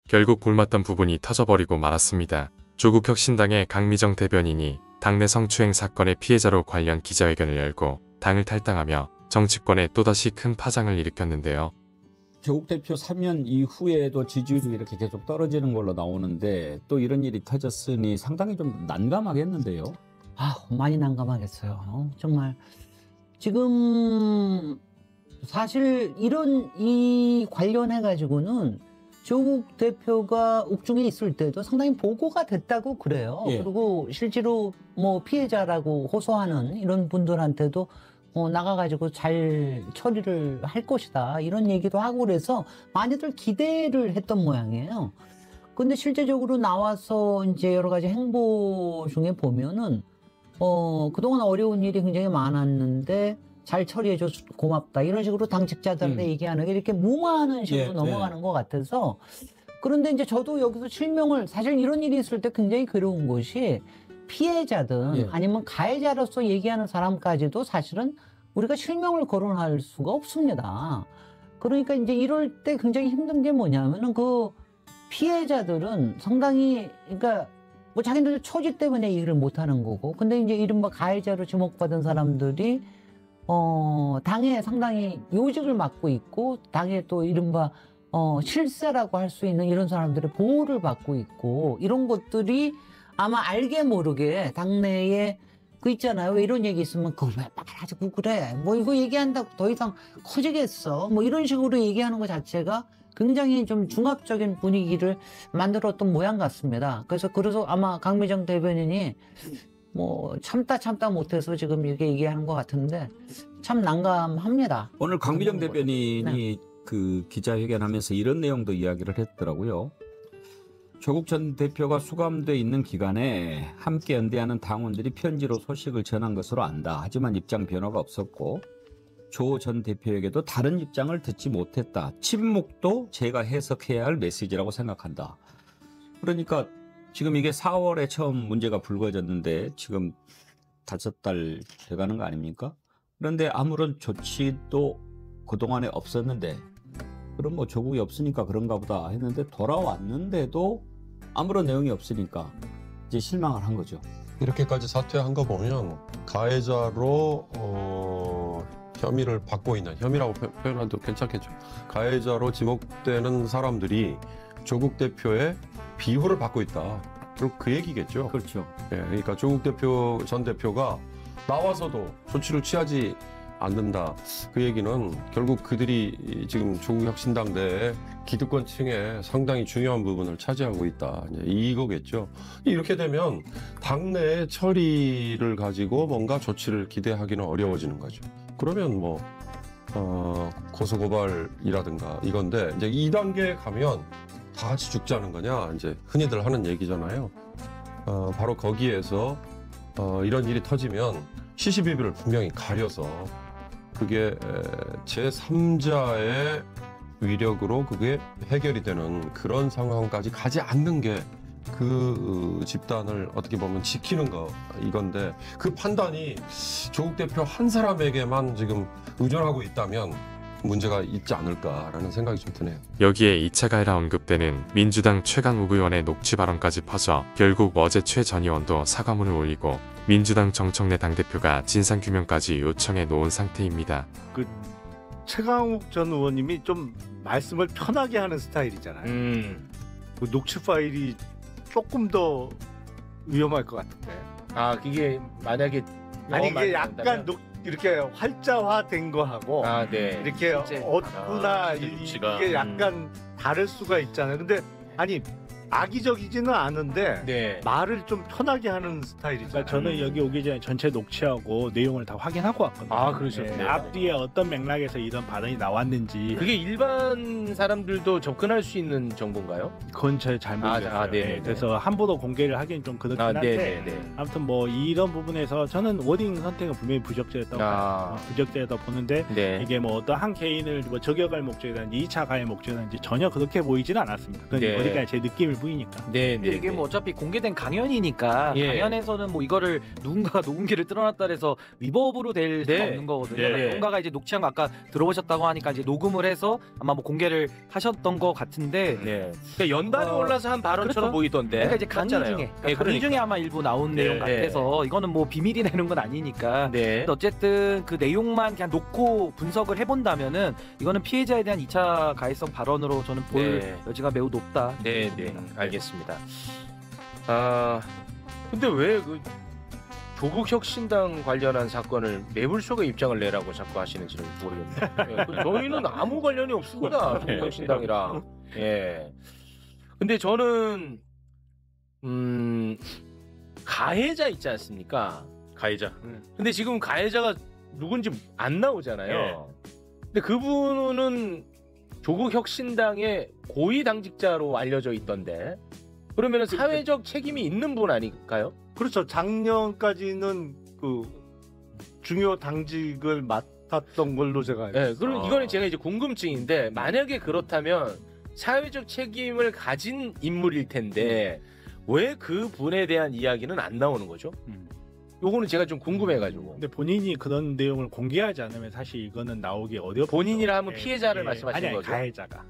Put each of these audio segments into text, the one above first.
결국 골맞던 부분이 터져버리고 말았습니다. 조국혁신당의 강미정 대변인이 당내 성추행 사건의 피해자로 관련 기자회견을 열고 당을 탈당하며 정치권에 또다시 큰 파장을 일으켰는데요. 조국 대표 사면 이후에도 지지율이 이렇게 계속 떨어지는 걸로 나오는데 또 이런 일이 터졌으니 상당히 좀 난감하겠는데요. 많이 난감하겠어요. 정말 지금 사실 이 관련해 가지고는 조국 대표가 옥중에 있을 때도 상당히 보고가 됐다고 그래요. 예. 그리고 실제로 뭐 피해자라고 호소하는 이런 분들한테도 나가가지고 잘 처리를 할 것이다 이런 얘기도 하고 그래서 많이들 기대를 했던 모양이에요. 근데 실제적으로 나와서 이제 여러 가지 행보 중에 보면은 그동안 어려운 일이 굉장히 많았는데 잘 처리해줘서 고맙다 이런 식으로 당직자들한테 얘기하는 게 이렇게 무마하는 식으로 넘어가는 것 같아서. 그런데 이제 저도 여기서 실명을, 사실 이런 일이 있을 때 굉장히 괴로운 것이 피해자든 아니면 가해자로서 얘기하는 사람까지도 사실은 우리가 실명을 거론할 수가 없습니다. 그러니까 이제 이럴 때 굉장히 힘든 게 뭐냐면은 그 피해자들은 상당히, 그러니까 뭐 자기들 처지 때문에 일을 못 하는 거고, 근데 이제 이른바 가해자로 지목받은 사람들이 당에 상당히 요직을 맡고 있고, 당에 또 이른바 실세라고 할 수 있는 이런 사람들의 보호를 받고 있고, 이런 것들이 아마 알게 모르게 당내에 그 있잖아요. 왜 이런 얘기 있으면 그걸 왜 말하자고 그래? 뭐 이거 얘기한다고 더 이상 커지겠어? 뭐 이런 식으로 얘기하는 것 자체가 굉장히 좀 중압적인 분위기를 만들었던 모양 같습니다. 그래서 아마 강미정 대변인이 뭐 참다 못해서 지금 이렇게 얘기하는 것 같은데 참 난감합니다. 오늘 강미정 대변인이 그 기자회견하면서 이런 내용도 이야기를 했더라고요. 조국 전 대표가 수감돼 있는 기간에 함께 연대하는 당원들이 편지로 소식을 전한 것으로 안다. 하지만 입장 변화가 없었고 조 전 대표에게도 다른 입장을 듣지 못했다. 침묵도 제가 해석해야 할 메시지라고 생각한다. 그러니까 지금 이게 4월에 처음 문제가 불거졌는데 지금 5달 돼가는 거 아닙니까? 그런데 아무런 조치도 그동안에 없었는데 그럼 뭐 조국이 없으니까 그런가 보다 했는데 돌아왔는데도 아무런 내용이 없으니까 이제 실망을 한 거죠. 이렇게까지 사퇴한 거 보면 가해자로 혐의를 받고 있는, 혐의라고 표현해도 괜찮겠죠. 가해자로 지목되는 사람들이 조국 대표의 비호를 받고 있다. 그리고 그 얘기겠죠. 그렇죠. 예, 그러니까 조국 대표 전 대표가 나와서도 조치를 취하지 않는다. 그 얘기는 결국 그들이 지금 조국혁신당 내에 기득권층에 상당히 중요한 부분을 차지하고 있다. 이거겠죠. 이렇게 되면 당내의 처리를 가지고 뭔가 조치를 기대하기는 어려워지는 거죠. 그러면 뭐 고소고발이라든가 이건데 이제 2단계에 가면 다 같이 죽자는 거냐, 이제 흔히들 하는 얘기잖아요. 바로 거기에서 이런 일이 터지면 시시비비를 분명히 가려서 그게 제3자의 위력으로 그게 해결이 되는 그런 상황까지 가지 않는 게 그 집단을 어떻게 보면 지키는 거, 이건데 그 판단이 조국 대표 한 사람에게만 지금 의존하고 있다면 문제가 있지 않을까라는 생각이 좀 드네요. 여기에 2차 가해라 언급되는 민주당 최강욱 의원의 녹취 발언까지 퍼져 결국 어제 최 전 의원도 사과문을 올리고 민주당 정청래 당대표가 진상규명까지 요청해 놓은 상태입니다. 그 최강욱 전 의원님이 좀 말씀을 편하게 하는 스타일이잖아요. 그 녹취 파일이 조금 더 위험할 것 같은데. 그게 만약에 아니 이게 약간 이렇게 활자화된 거하고 이렇게 어두나 이게 약간 다를 수가 있잖아요. 근데 아니 악의적이지는 않은데 말을 좀 편하게 하는 스타일이잖아요. 그러니까 저는 여기 오기 전에 전체 녹취하고 내용을 다 확인하고 왔거든요. 그러셨군요. 앞뒤에 어떤 맥락에서 이런 발언이 나왔는지. 그게 일반 사람들도 접근할 수 있는 정보인가요? 그건 잘 모르겠어요. 네네. 그래서 함부로 공개를 하기는 좀 그렇긴 한데 아무튼 뭐 이런 부분에서 저는 워딩 선택은 분명히 부적절했다고 봐요. 부적절하다고 보는데 이게 뭐 어떤 한 개인을 뭐 저격할 목적이라든지 2차 가해 목적이라든지 전혀 그렇게 보이지는 않았습니다. 그건 어디까지 제 느낌일 일부이니까. 네, 근데 이게 뭐 어차피 공개된 강연이니까 예. 강연에서는 뭐 이거를 누군가가 녹음기를 틀어놨다 해서 위법으로 될 수는 네. 없는 거거든요. 네. 그러니까 누군가가 이제 녹취한 거 아까 들어보셨다고 하니까 이제 녹음을 해서 아마 뭐 공개를 하셨던 것 같은데 네. 그러니까 연달아 올라서 한 발언처럼 그렇죠. 보이던데. 그러니까 이제 강의 맞잖아요. 중에 예, 강의 중에 아마 일부 나온 네. 내용 같아서 이거는 뭐 비밀이나 이런 건 아니니까. 네. 근데 어쨌든 그 내용만 그냥 놓고 분석을 해본다면은 이거는 피해자에 대한 2차 가해성 발언으로 저는 볼 네. 여지가 매우 높다. 네, 네, 알겠습니다. 아, 근데 왜 그 조국 혁신당 관련한 사건을 매불쇼가 입장을 내라고 자꾸 하시는지는 모르겠네요. 예, 저희는 아무 관련이 없습니다. 조국 혁신당이랑. 예. 근데 저는 가해자 있지 않습니까? 가해자. 근데 지금 가해자가 누군지 안 나오잖아요. 근데 그분은 조국 혁신당의 고위 당직자로 알려져 있던데 그러면 사회적 책임이 있는 분 아닐까요? 그렇죠. 작년까지는 그 중요 당직을 맡았던 걸로 제가 알고 네, 있어요. 그럼 이거는 제가 이제 궁금증인데 만약에 그렇다면 사회적 책임을 가진 인물일 텐데 왜 그 분에 대한 이야기는 안 나오는 거죠? 요거는 제가 좀 궁금해가지고. 근데 본인이 그런 내용을 공개하지 않으면 사실 이거는 나오기 어렵죠. 본인이라 하면 피해자를 말씀하시는 아니, 거죠? 가해자가.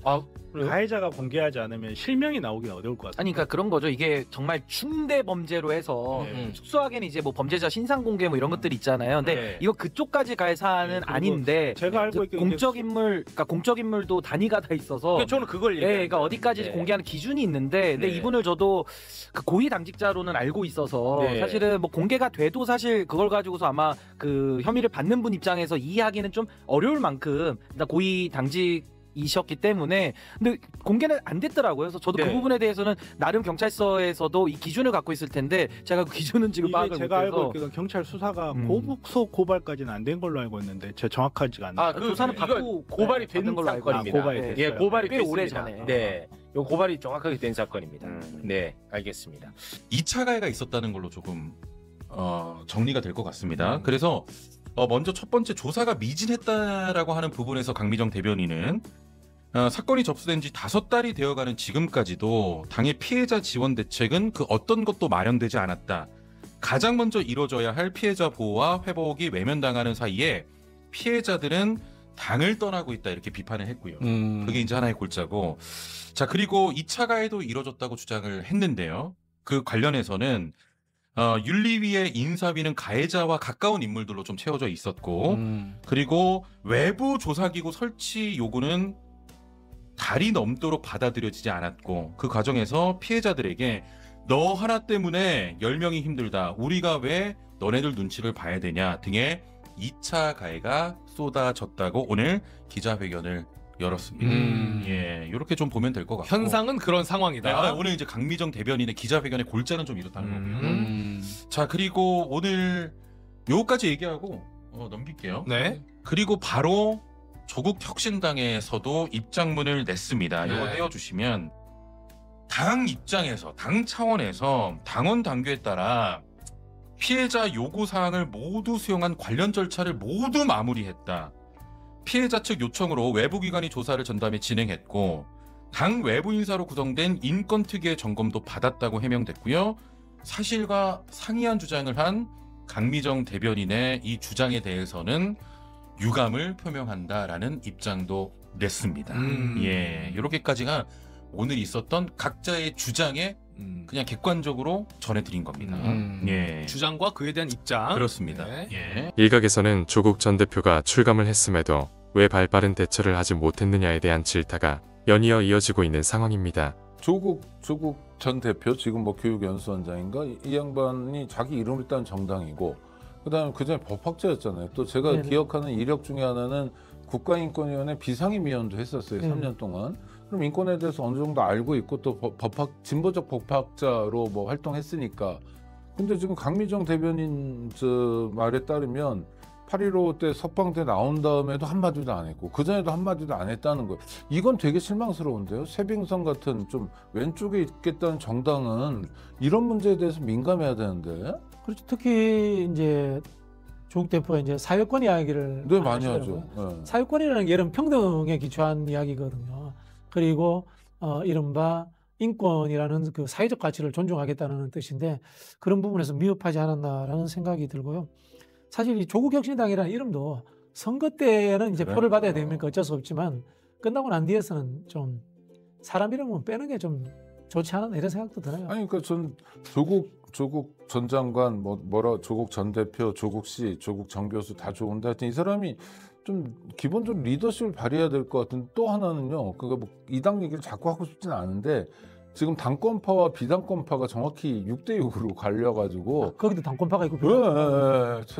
아, 그래요? 가해자가 공개하지 않으면 실명이 나오긴 어려울 것 같아요. 아니 그러니까 그런 거죠. 이게 정말 중대 범죄로 해서 특수하게는 이제 뭐 범죄자 신상 공개 뭐 이런 것들이 있잖아요. 근데 네. 이거 그쪽까지 갈 사안은 그리고 아닌데 제가 알고 있기로 공적 인물, 그러니까 공적 인물도 단위가 다 있어서 그러니까 저는 그걸 예, 얘기해요. 그러니까 어디까지 네. 공개하는 기준이 있는데, 근데 네. 이분을 저도 그 고위 당직자로는 알고 있어서 네. 사실은 뭐 공개가 돼도 사실 그걸 가지고서 아마 그 혐의를 받는 분 입장에서 이해하기는 좀 어려울 만큼 일단 고위 당직이셨기 때문에 근데 공개는 안 됐더라고요. 그래서 저도 네. 그 부분에 대해서는 나름 경찰서에서도 이 기준을 갖고 있을 텐데 제가 그 기준은 지금 이게 파악을 제가 알고 못해서 있기로 경찰 수사가 음. 고소 고발까지는 안 된 걸로 알고 있는데 제 정확하지가 않아요. 아, 그 조사는 이거 받고 고발이 네, 받는 된 걸로 알고 사건입니다. 있어요. 고발이 예, 됐어요. 고발이 꽤 됐습니다. 오래 전에. 네, 요 고발이 정확하게 된 사건입니다. 네, 알겠습니다. 2차 가해가 있었다는 걸로 조금 정리가 될 것 같습니다. 그래서 먼저 첫 번째 조사가 미진했다라고 하는 부분에서 강미정 대변인은 사건이 접수된 지 5달이 되어가는 지금까지도 당의 피해자 지원 대책은 그 어떤 것도 마련되지 않았다. 가장 먼저 이루어져야 할 피해자 보호와 회복이 외면당하는 사이에 피해자들은 당을 떠나고 있다 이렇게 비판을 했고요. 그게 이제 하나의 골자고. 자, 그리고 2차 가해도 이뤄졌다고 주장을 했는데요. 그 관련해서는 윤리위의 인사위는 가해자와 가까운 인물들로 좀 채워져 있었고, 그리고 외부 조사기구 설치 요구는 달이 넘도록 받아들여지지 않았고, 그 과정에서 피해자들에게 너 하나 때문에 10명이 힘들다, 우리가 왜 너네들 눈치를 봐야 되냐 등의 2차 가해가 쏟아졌다고 오늘 기자회견을 열었습니다. 예, 이렇게 좀 보면 될 것 같고. 현상은 그런 상황이다. 네, 오늘 이제 강미정 대변인의 기자회견의 골자는 좀 이렇다는 거고요. 자, 그리고 오늘 요거까지 얘기하고 넘길게요. 네. 그리고 바로 조국 혁신당에서도 입장문을 냈습니다. 이거 네. 떼어주시면 당 입장에서, 당 차원에서 당원 당규에 따라 피해자 요구 사항을 모두 수용한 관련 절차를 모두 마무리했다. 피해자 측 요청으로 외부기관이 조사를 전담해 진행했고, 당 외부 인사로 구성된 인권특위의 점검도 받았다고 해명됐고요. 사실과 상이한 주장을 한 강미정 대변인의 이 주장에 대해서는 유감을 표명한다라는 입장도 냈습니다. 예, 이렇게까지가 오늘 있었던 각자의 주장에 그냥 객관적으로 전해드린 겁니다. 예, 주장과 그에 대한 입장. 그렇습니다. 네. 예. 일각에서는 조국 전 대표가 출감을 했음에도 왜 발빠른 대처를 하지 못했느냐에 대한 질타가 연이어 이어지고 있는 상황입니다. 조국 전 대표 지금 뭐 교육연수원장인가 이 양반이 자기 이름을 딴 정당이고 그다음에 그전에 법학자였잖아요. 또 제가 네네. 기억하는 이력 중에 하나는 국가인권위원회 비상임위원도 했었어요. 3년 동안. 그럼 인권에 대해서 어느 정도 알고 있고 또 진보적 법학자로 뭐 활동했으니까. 근데 지금 강미정 대변인 말에 따르면 8.15 때 석방대 나온 다음에도 한마디도 안 했고 그전에도 한마디도 안 했다는 거예요. 이건 되게 실망스러운데요. 새빙선 같은 좀 왼쪽에 있겠다는 정당은 이런 문제에 대해서 민감해야 되는데. 그렇죠. 특히 이제 조국 대표가 이제 사회권 이야기를 네, 많이 하시더라고요. 하죠. 네. 사회권이라는 게 이런 평등에 기초한 이야기거든요. 그리고 이른바 인권이라는 그 사회적 가치를 존중하겠다는 뜻인데 그런 부분에서 미흡하지 않았나라는 생각이 들고요. 사실 이 조국혁신당이라는 이름도 선거 때는 이제 표를 받아야 되니까 어쩔 수 없지만 끝나고 난 뒤에서는 좀 사람 이름은 빼는 게 좀 좋지 않았나 이런 생각도 드네요. 아니 그러니까 전 조국 전 장관 조국 전 대표, 조국 씨, 조국 정 교수 다 좋은데 하여튼 이 사람이 좀 기본적으로 리더십을 발휘해야 될 것 같은데 또 하나는요. 그거 뭐 이 당 얘기를 자꾸 하고 싶지는 않은데 지금 당권파와 비당권파가 정확히 6대6으로 갈려가지고 거기도 당권파가 있고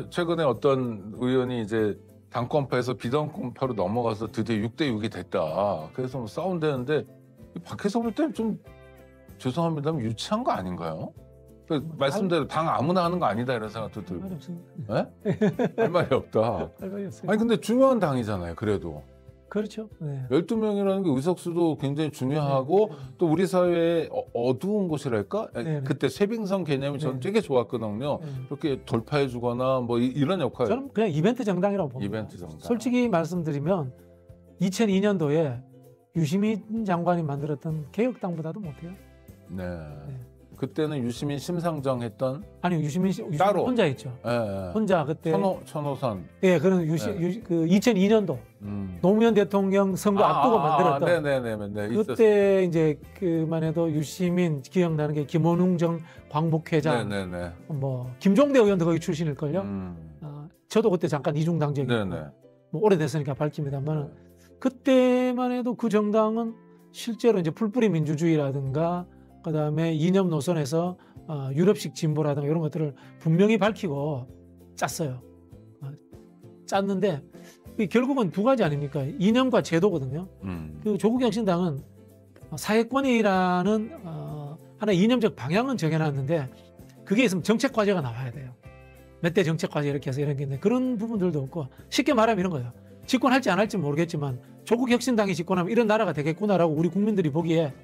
최근에 어떤 의원이 이제 당권파에서 비당권파로 넘어가서 드디어 6대6이 됐다. 그래서 뭐 싸운다는데 밖에서 볼 때 좀 죄송합니다만 유치한 거 아닌가요? 말씀대로 당 아무나 하는 거 아니다 이런 생각도 들고. 말이 없습니다. 네? 할 말이 없다. 할 말이 없어요. 아니 근데 중요한 당이잖아요. 그래도. 그렇죠. 네. 12명이라는 게 의석수도 굉장히 중요하고 또 우리 사회의 어두운 곳이랄까? 그때 쇄빙선 개념이 저는 되게 좋았거든요. 이렇게 돌파해 주거나 뭐 이런 역할. 저는 그냥 이벤트 정당이라고 봅니다. 이벤트 정당. 솔직히 말씀드리면 2002년도에 유시민 장관이 만들었던 개혁당보다도 못해요. 네. 그때는 유시민 심상정 아니요, 유시민 따로 혼자 했죠. 혼자 그때 천호선. 예, 그런 그 2002년도 노무현 대통령 선거 앞두고 만들었던. 네네네. 그때 이제 그만 해도 유시민 기억나는 게 김원웅 전 광복회장, 네네네. 뭐 김종대 의원도 거기 출신일 걸요. 저도 그때 잠깐 이중당적이고 뭐 오래됐으니까 밝힙니다만 그때만 해도 그 정당은 실제로 이제 풀뿌리 민주주의라든가 그다음에 이념 노선에서 유럽식 진보라든가 이런 것들을 분명히 밝히고 짰어요. 짰는데 결국은 두 가지 아닙니까? 이념과 제도거든요. 그 조국혁신당은 사회권이라는 하나의 이념적 방향은 정해놨는데 그게 있으면 정책 과제가 나와야 돼요. 몇 대 정책 과제 이렇게 해서 이런 게 있는데 그런 부분들도 없고 쉽게 말하면 이런 거예요. 집권할지 안 할지 모르겠지만 조국혁신당이 집권하면 이런 나라가 되겠구나라고 우리 국민들이 보기에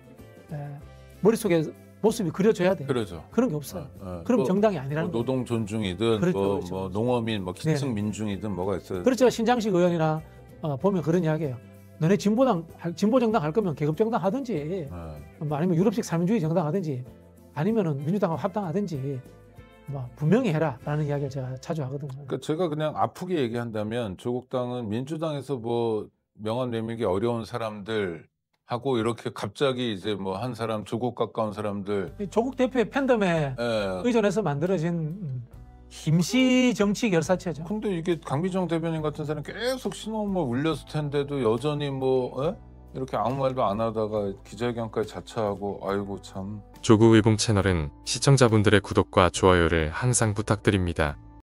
머릿속에 모습이 그려져야 돼요. 그렇죠. 그런 게 없어요. 그럼 정당이 아니라는 거예요. 노동 존중이든 그렇죠. 뭐 농어민, 뭐 기층 민중이든 뭐가 있어요. 그렇죠. 신장식 의원이나 보면 그런 이야기예요. 너네 진보 정당 할 거면 계급 정당 하든지 뭐 아니면 유럽식 사민주의 정당 하든지 아니면은 민주당하고 합당하든지 뭐 분명히 해라라는 이야기를 제가 자주 하거든요. 그러니까 제가 그냥 아프게 얘기한다면 조국당은 민주당에서 뭐 명함 내밀기 어려운 사람들 하고 이렇게 갑자기 이제 뭐 한 사람 조국 가까운 사람들 조국 대표의 팬덤에 의존해서 만들어진 임시 정치 결사체죠. 근데 이게 강미정 대변인 같은 사람 계속 신호음을 울렸을 텐데도 여전히 뭐 이렇게 아무 말도 안 하다가 기자회견까지 자처하고 아이고 참. 조국의봉 채널은 시청자분들의 구독과 좋아요를 항상 부탁드립니다.